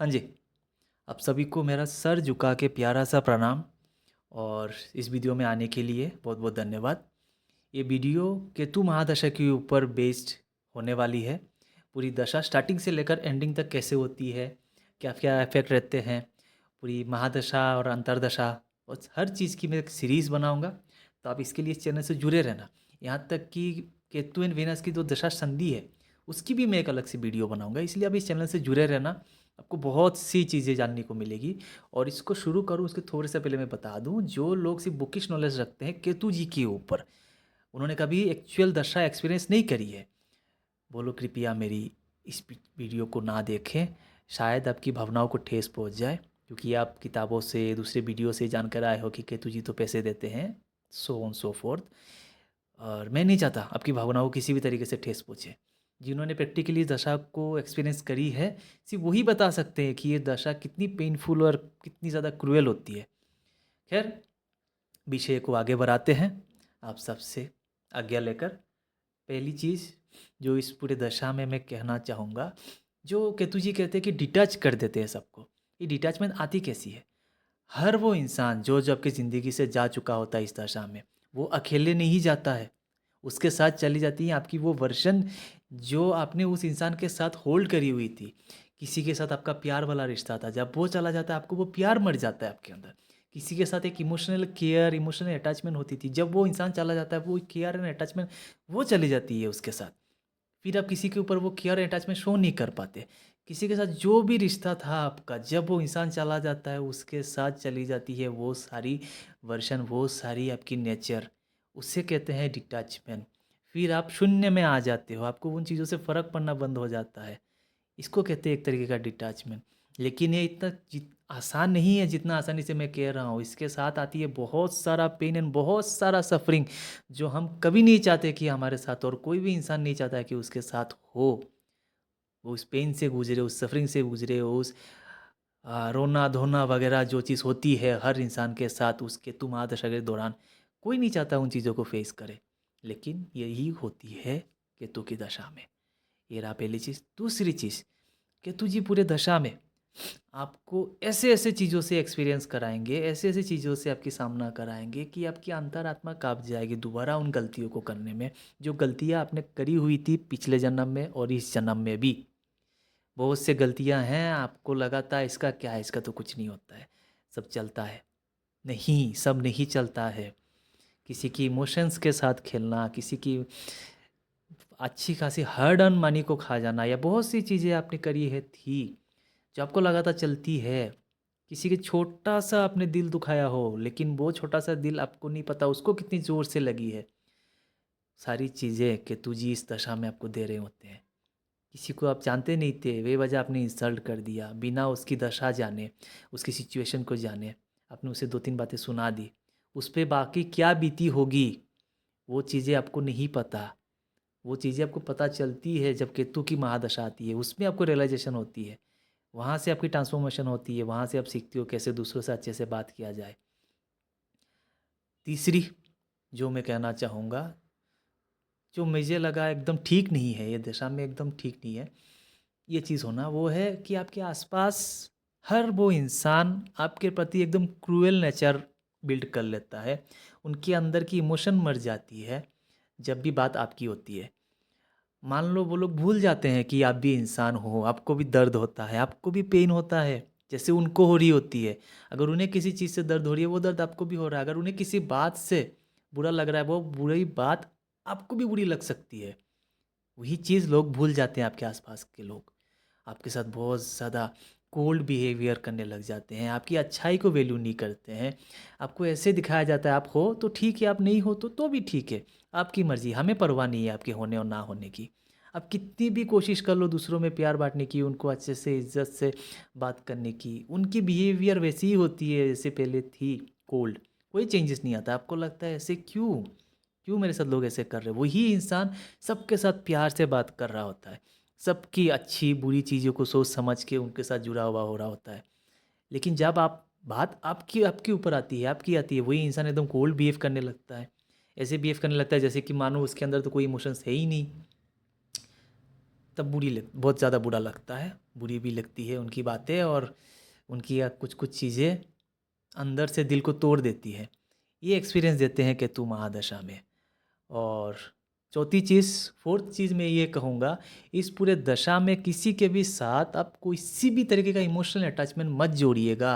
हाँ जी, आप सभी को मेरा सर झुका के प्यारा सा प्रणाम और इस वीडियो में आने के लिए बहुत बहुत धन्यवाद। ये वीडियो केतु महादशा के ऊपर बेस्ड होने वाली है। पूरी दशा स्टार्टिंग से लेकर एंडिंग तक कैसे होती है, क्या क्या इफेक्ट रहते हैं, पूरी महादशा और अंतरदशा और हर चीज़ की मैं एक सीरीज़ बनाऊंगा। तो आप इसके लिए इस चैनल से जुड़े रहना। यहाँ तक कि केतु एंड वीनस की जो दशा संधि है उसकी भी मैं एक अलग से वीडियो बनाऊंगा, इसलिए आप इस चैनल से जुड़े रहना। आपको बहुत सी चीज़ें जानने को मिलेगी। और इसको शुरू करूँ उसके थोड़े से पहले मैं बता दूँ, जो लोग सिर्फ बुकिश नॉलेज रखते हैं केतु जी के ऊपर, उन्होंने कभी एक्चुअल दशा एक्सपीरियंस नहीं करी है, वो लोग कृपया मेरी इस वीडियो को ना देखें। शायद आपकी भावनाओं को ठेस पहुंच जाए, क्योंकि आप किताबों से दूसरे वीडियो से जानकर आए हो कि केतु जी तो पैसे देते हैं, सो ऑन सो फोर्थ। और मैं नहीं चाहता आपकी भावनाओं को किसी भी तरीके से ठेस पहुँचे। जिन्होंने प्रैक्टिकली दशा को एक्सपीरियंस करी है सिर्फ वही बता सकते हैं कि ये दशा कितनी पेनफुल और कितनी ज़्यादा क्रूएल होती है। खैर, विषय को आगे बढ़ाते हैं आप सबसे आज्ञा लेकर। पहली चीज़ जो इस पूरे दशा में मैं कहना चाहूँगा, जो केतु जी कहते हैं कि डिटैच कर देते हैं सबको, ये डिटैचमेंट आती कैसी है? हर वो इंसान जो आपकी ज़िंदगी से जा चुका होता है इस दशा में, वो अकेले नहीं जाता है, उसके साथ चली जाती है आपकी वो वर्शन जो आपने उस इंसान के साथ होल्ड करी हुई थी। किसी के साथ आपका प्यार वाला रिश्ता था, जब वो चला जाता है आपको वो प्यार मर जाता है आपके अंदर। किसी के साथ एक इमोशनल केयर, इमोशनल अटैचमेंट होती थी, जब वो इंसान चला जाता है वो केयर एंड अटैचमेंट वो चली जाती है उसके साथ। फिर आप किसी के ऊपर वो केयर अटैचमेंट शो नहीं कर पाते। किसी के साथ जो भी रिश्ता था आपका, जब वो इंसान चला जाता है उसके साथ चली जाती है वो सारी वर्शन, वो सारी आपकी नेचर, उसे कहते हैं डिटैचमेंट। फिर आप शून्य में आ जाते हो, आपको उन चीज़ों से फ़र्क पड़ना बंद हो जाता है। इसको कहते हैं एक तरीके का डिटैचमेंट। लेकिन ये इतना आसान नहीं है जितना आसानी से मैं कह रहा हूँ। इसके साथ आती है बहुत सारा पेन एंड बहुत सारा सफरिंग, जो हम कभी नहीं चाहते कि हमारे साथ, और कोई भी इंसान नहीं चाहता है कि उसके साथ हो। वो उस पेन से गुजरे, उस सफरिंग से गुजरे, उस रोना धोना वगैरह जो चीज़ होती है हर इंसान के साथ उसके तुम आदशा के दौरान, कोई नहीं चाहता उन चीज़ों को फेस करे। लेकिन यही होती है केतु की दशा में। ये रहा पहली चीज़। दूसरी चीज़, केतु जी पूरे दशा में आपको ऐसे ऐसे चीज़ों से एक्सपीरियंस कराएंगे, ऐसे ऐसे चीज़ों से आपकी सामना कराएंगे कि आपकी अंतरात्मा काँप जाएगी दोबारा उन गलतियों को करने में, जो गलतियाँ आपने करी हुई थी पिछले जन्म में और इस जन्म में भी। बहुत से गलतियाँ हैं, आपको लगा था इसका क्या है, इसका तो कुछ नहीं होता है, सब चलता है। नहीं, सब नहीं चलता है। किसी की इमोशंस के साथ खेलना, किसी की अच्छी खासी हार्ड अर्न मनी को खा जाना, या बहुत सी चीज़ें आपने करी है थी जो आपको लगा था चलती है। किसी के छोटा सा आपने दिल दुखाया हो, लेकिन वो छोटा सा दिल आपको नहीं पता उसको कितनी ज़ोर से लगी है। सारी चीज़ें केतु जी इस दशा में आपको दे रहे होते हैं। किसी को आप जानते नहीं थे, बेवजह आपने इंसल्ट कर दिया, बिना उसकी दशा जाने, उसकी सिचुएशन को जाने, आपने उसे 2-3 बातें सुना दी। उस पे बाकी क्या बीती होगी, वो चीज़ें आपको नहीं पता। वो चीज़ें आपको पता चलती है जब केतु की महादशा आती है, उसमें आपको रियलाइज़ेशन होती है। वहाँ से आपकी ट्रांसफ़ॉर्मेशन होती है, वहाँ से आप सीखते हो कैसे दूसरों से अच्छे से बात किया जाए। तीसरी जो मैं कहना चाहूँगा, जो मुझे लगा एकदम ठीक नहीं है, ये दशा में एकदम ठीक नहीं है, ये चीज़ होना, वो है कि आपके आसपास हर वो इंसान आपके प्रति एकदम क्रूएल नेचर बिल्ड कर लेता है। उनके अंदर की इमोशन मर जाती है जब भी बात आपकी होती है। मान लो वो लोग भूल जाते हैं कि आप भी इंसान हो, आपको भी दर्द होता है, आपको भी पेन होता है, जैसे उनको हो रही होती है। अगर उन्हें किसी चीज़ से दर्द हो रही है, वो दर्द आपको भी हो रहा है। अगर उन्हें किसी बात से बुरा लग रहा है, वो बुरी बात आपको भी बुरी लग सकती है। वही चीज़ लोग भूल जाते हैं, आपके आसपास के लोग आपके साथ बहुत ज़्यादा कोल्ड बिहेवियर करने लग जाते हैं, आपकी अच्छाई को वैल्यू नहीं करते हैं। आपको ऐसे दिखाया जाता है आप हो तो ठीक है, आप नहीं हो तो भी ठीक है, आपकी मर्ज़ी, हमें परवाह नहीं है आपके होने और ना होने की। आप कितनी भी कोशिश कर लो दूसरों में प्यार बांटने की, उनको अच्छे से इज्जत से बात करने की, उनकी बिहेवियर वैसी ही होती है जैसे पहले थी, कोल्ड। कोई चेंजेस नहीं आता। आपको लगता है ऐसे क्यों, क्यों मेरे साथ लोग ऐसे कर रहे हैं? वही इंसान सबके साथ प्यार से बात कर रहा होता है, सबकी अच्छी बुरी चीज़ों को सोच समझ के उनके साथ जुड़ा हुआ हो रहा होता है। लेकिन जब आप बात आपकी आपके ऊपर आती है, आपकी आती है, वही इंसान एकदम कोल्ड बिहेव करने लगता है। ऐसे बिहेव करने लगता है जैसे कि मानो उसके अंदर तो कोई इमोशंस है ही नहीं। तब बहुत ज़्यादा बुरा लगता है। बुरी भी लगती है उनकी बातें, और उनकी कुछ कुछ चीज़ें अंदर से दिल को तोड़ देती है। ये एक्सपीरियंस देते हैं केतु महादशा में। और चौथी चीज़, फोर्थ चीज़ मैं ये कहूँगा, इस पूरे दशा में किसी के भी साथ आप किसी भी तरीके का इमोशनल अटैचमेंट मत जोड़िएगा,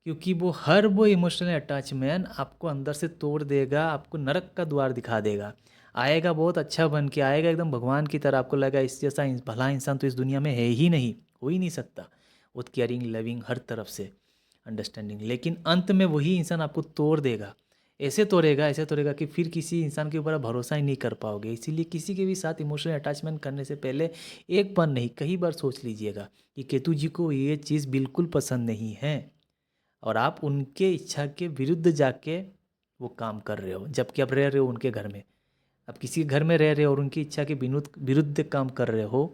क्योंकि वो इमोशनल अटैचमेंट आपको अंदर से तोड़ देगा, आपको नरक का द्वार दिखा देगा। आएगा बहुत अच्छा बन के आएगा, एकदम भगवान की तरह, आपको लगेगा इस जैसा भला इंसान तो इस दुनिया में है ही नहीं, हो ही नहीं सकता। बहुत केयरिंग, लविंग, हर तरफ से अंडरस्टैंडिंग, लेकिन अंत में वही इंसान आपको तोड़ देगा। ऐसे तोड़ेगा कि फिर किसी इंसान के ऊपर आप भरोसा ही नहीं कर पाओगे। इसीलिए किसी के भी साथ इमोशनल अटैचमेंट करने से पहले एक बार नहीं, कई बार सोच लीजिएगा कि केतु जी को ये चीज़ बिल्कुल पसंद नहीं है, और आप उनके इच्छा के विरुद्ध जाके वो काम कर रहे हो, जबकि आप रह रहे हो उनके घर में। आप किसी घर में रह रहे हो और उनकी इच्छा के विरुद्ध काम कर रहे हो,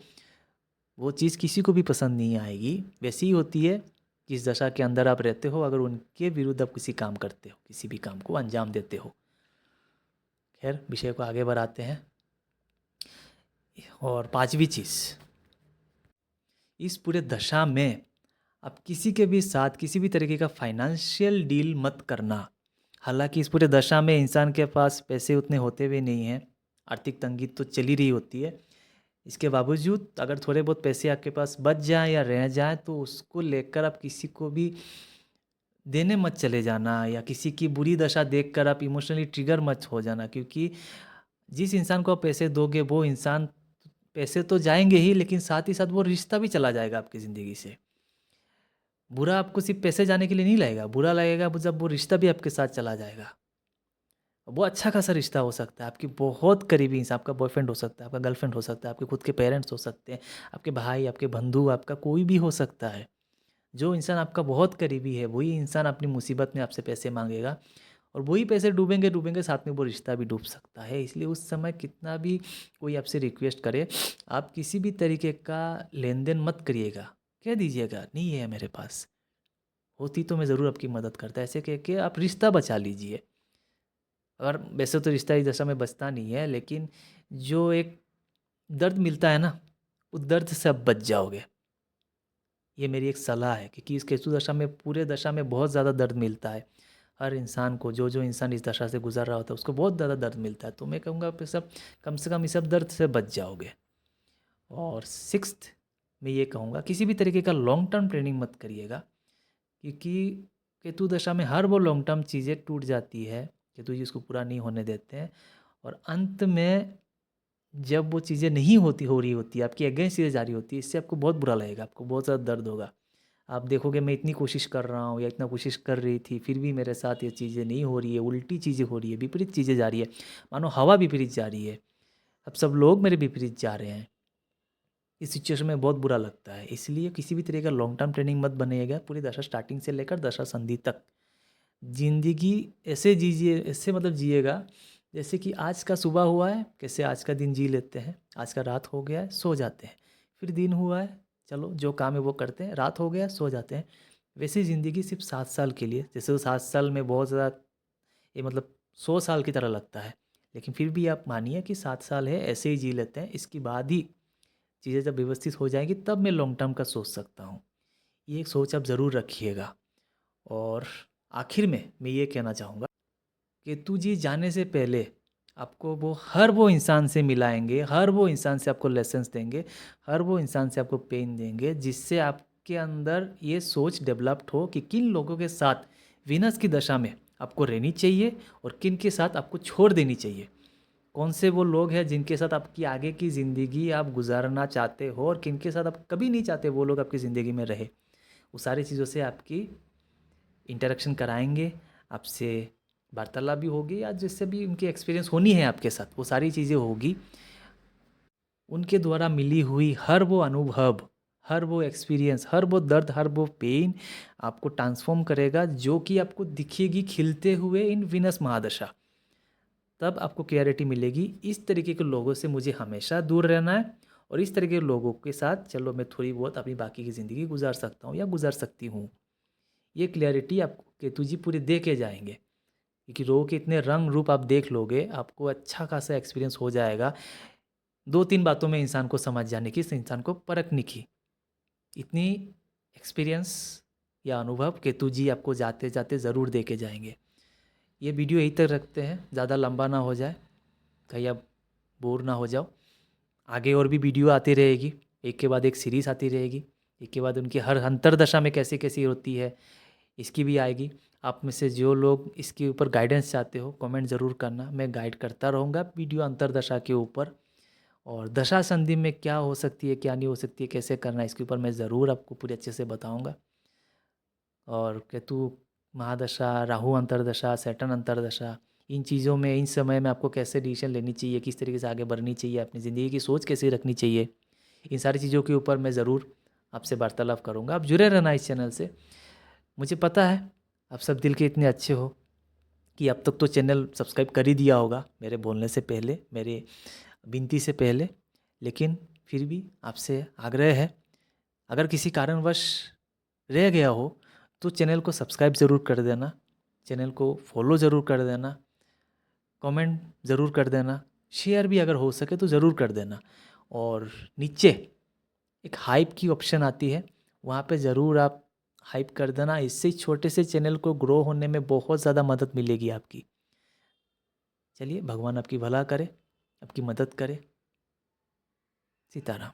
वो चीज़ किसी को भी पसंद नहीं आएगी। वैसी ही होती है जिस दशा के अंदर आप रहते हो, अगर उनके विरुद्ध आप किसी काम करते हो, किसी भी काम को अंजाम देते हो। खैर, विषय को आगे बढ़ाते हैं। और पांचवी चीज़, इस पूरे दशा में आप किसी के भी साथ किसी भी तरीके का फाइनेंशियल डील मत करना। हालांकि इस पूरे दशा में इंसान के पास पैसे उतने होते भी नहीं हैं, आर्थिक तंगी तो चली रही होती है। इसके बावजूद अगर थोड़े बहुत पैसे आपके पास बच जाएं या रह जाएं, तो उसको लेकर आप किसी को भी देने मत चले जाना, या किसी की बुरी दशा देखकर आप इमोशनली ट्रिगर मत हो जाना, क्योंकि जिस इंसान को आप पैसे दोगे वो इंसान, पैसे तो जाएंगे ही, लेकिन साथ ही साथ वो रिश्ता भी चला जाएगा आपकी ज़िंदगी से। बुरा आपको सिर्फ पैसे जाने के लिए नहीं लगेगा, बुरा लगेगा जब वो रिश्ता भी आपके साथ चला जाएगा। वो अच्छा खासा रिश्ता हो सकता है, आपकी बहुत करीबी इंसान, आपका बॉयफ्रेंड हो सकता है, आपका गर्लफ्रेंड हो सकता है, आपके खुद के पेरेंट्स हो सकते हैं, आपके भाई, आपके बंधु, आपका कोई भी हो सकता है। जो इंसान आपका बहुत करीबी है, वही इंसान अपनी मुसीबत में आपसे पैसे मांगेगा, और वही पैसे डूबेंगे डूबेंगे साथ में वो रिश्ता भी डूब सकता है। इसलिए उस समय कितना भी कोई आपसे रिक्वेस्ट करे, आप किसी भी तरीके का लेन देन मत करिएगा। कह दीजिएगा नहीं है मेरे पास, होती तो मैं ज़रूर आपकी मदद करता, ऐसे कह के आप रिश्ता बचा लीजिए। अगर वैसे तो रिश्ता इस दशा में बचता नहीं है, लेकिन जो एक दर्द मिलता है ना, उस दर्द से आप बच जाओगे। ये मेरी एक सलाह है, क्योंकि इस केतु दशा में, पूरे दशा में बहुत ज़्यादा दर्द मिलता है हर इंसान को। जो जो इंसान इस दशा से गुजर रहा होता है उसको बहुत ज़्यादा दर्द मिलता है, तो मैं कहूँगा आप सब कम से कम इस सब दर्द से बच जाओगे। और सिक्स्थ, मैं ये कहूँगा किसी भी तरीके का लॉन्ग टर्म प्लानिंग मत करिएगा, क्योंकि केतु दशा में हर वो लॉन्ग टर्म चीज़ें टूट जाती है, केतु जी उसको पूरा नहीं होने देते हैं, और अंत में जब वो चीज़ें नहीं हो रही होती है, आपकी अगेंस्ट चीज़ें जारी होती है, इससे आपको बहुत बुरा लगेगा, आपको बहुत ज़्यादा दर्द होगा। आप देखोगे मैं इतनी कोशिश कर रहा हूँ या इतना कोशिश कर रही थी, फिर भी मेरे साथ ये चीज़ें नहीं हो रही है, उल्टी चीज़ें हो रही है, विपरीत चीज़ें जा रही है, मानो हवा विपरीत जा रही है, अब सब लोग मेरे विपरीत जा रहे हैं। इस सिचुएशन में बहुत बुरा लगता है। इसलिए किसी भी तरह का लॉन्ग टर्म ट्रेनिंग मत बनिएगा। पूरी दशा स्टार्टिंग से लेकर दशा संधि तक ज़िंदगी ऐसे जीजिए, ऐसे मतलब जिएगा जैसे कि आज का सुबह हुआ है, कैसे आज का दिन जी लेते हैं, आज का रात हो गया है, सो जाते हैं, फिर दिन हुआ है, चलो जो काम है वो करते हैं, रात हो गया, सो जाते हैं। वैसे ज़िंदगी सिर्फ 7 साल के लिए, जैसे वो 7 साल में बहुत ज़्यादा, ये मतलब 100 साल की तरह लगता है, लेकिन फिर भी आप मानिए कि 7 साल है, ऐसे ही जी लेते हैं। इसके बाद ही चीज़ें जब व्यवस्थित हो जाएंगी, तब मैं लॉन्ग टर्म का सोच सकता हूँ। ये एक सोच आप ज़रूर रखिएगा। और आखिर में मैं ये कहना चाहूँगा, केतु जी जाने से पहले आपको हर वो इंसान से मिलाएंगे, हर वो इंसान से आपको लेसन्स देंगे, हर वो इंसान से आपको पेन देंगे, जिससे आपके अंदर ये सोच डेवलप्ड हो कि किन लोगों के साथ वीनस की दशा में आपको रहनी चाहिए और किन के साथ आपको छोड़ देनी चाहिए। कौन से वो लोग हैं जिनके साथ आपकी आगे की ज़िंदगी आप गुजारना चाहते हो, और किन के साथ आप कभी नहीं चाहते वो लोग आपकी ज़िंदगी में रहे। वो सारी चीज़ों से आपकी इंटरेक्शन कराएंगे, आपसे वार्तालाप भी होगी, या जिससे भी उनकी एक्सपीरियंस होनी है आपके साथ, वो सारी चीज़ें होगी। उनके द्वारा मिली हुई हर वो अनुभव, हर वो एक्सपीरियंस, हर वो दर्द, हर वो पेन आपको ट्रांसफॉर्म करेगा, जो कि आपको दिखेगी खिलते हुए इन विनस महादशा। तब आपको क्लैरिटी मिलेगी, इस तरीके के लोगों से मुझे हमेशा दूर रहना है, और इस तरीके के लोगों के साथ चलो मैं थोड़ी बहुत अपनी बाकी की ज़िंदगी गुजार सकता हूँ या गुजार सकती हूँ। ये क्लैरिटी आपको केतु जी पूरी दे के जाएंगे, क्योंकि रोग के इतने रंग रूप आप देख लोगे, आपको अच्छा खासा एक्सपीरियंस हो जाएगा। 2-3 बातों में इंसान को समझ जाने की, इस इंसान को परखने की। इतनी एक्सपीरियंस या अनुभव केतु जी आपको जाते जाते ज़रूर दे के जाएंगे। ये वीडियो यहीं तक रखते हैं, ज़्यादा लंबा ना हो जाए, कहीं आप बोर ना हो जाओ। आगे और भी वीडियो आती रहेगी, एक के बाद एक सीरीज़ आती रहेगी, एक के बाद उनकी हर अंतरदशा में कैसी कैसी होती है इसकी भी आएगी। आप में से जो लोग इसके ऊपर गाइडेंस चाहते हो कमेंट ज़रूर करना, मैं गाइड करता रहूँगा वीडियो अंतरदशा के ऊपर। और दशा संधि में क्या हो सकती है, क्या नहीं हो सकती है, कैसे करना है, इसके ऊपर मैं ज़रूर आपको पूरे अच्छे से बताऊँगा। और केतु महादशा, राहु अंतरदशा, सैटर्न अंतरदशा, इन चीज़ों में, इन समय में आपको कैसे डिसीजन लेनी चाहिए, किस तरीके से आगे बढ़नी चाहिए, अपनी ज़िंदगी की सोच कैसे रखनी चाहिए, इन सारी चीज़ों के ऊपर मैं ज़रूर आपसे वार्तालाप करूँगा। आप जुड़े रहना इस चैनल से। मुझे पता है आप सब दिल के इतने अच्छे हो कि अब तक तो चैनल सब्सक्राइब कर ही दिया होगा मेरे बोलने से पहले, मेरे विनती से पहले, लेकिन फिर भी आपसे आग्रह है, अगर किसी कारणवश रह गया हो तो चैनल को सब्सक्राइब ज़रूर कर देना, चैनल को फॉलो ज़रूर कर देना, कमेंट ज़रूर कर देना, शेयर भी अगर हो सके तो ज़रूर कर देना। और नीचे एक हाइप की ऑप्शन आती है, वहाँ पे ज़रूर आप हाइप कर देना, इससे छोटे से चैनल को ग्रो होने में बहुत ज़्यादा मदद मिलेगी आपकी। चलिए, भगवान आपकी भला करे, आपकी मदद करे। सीताराम।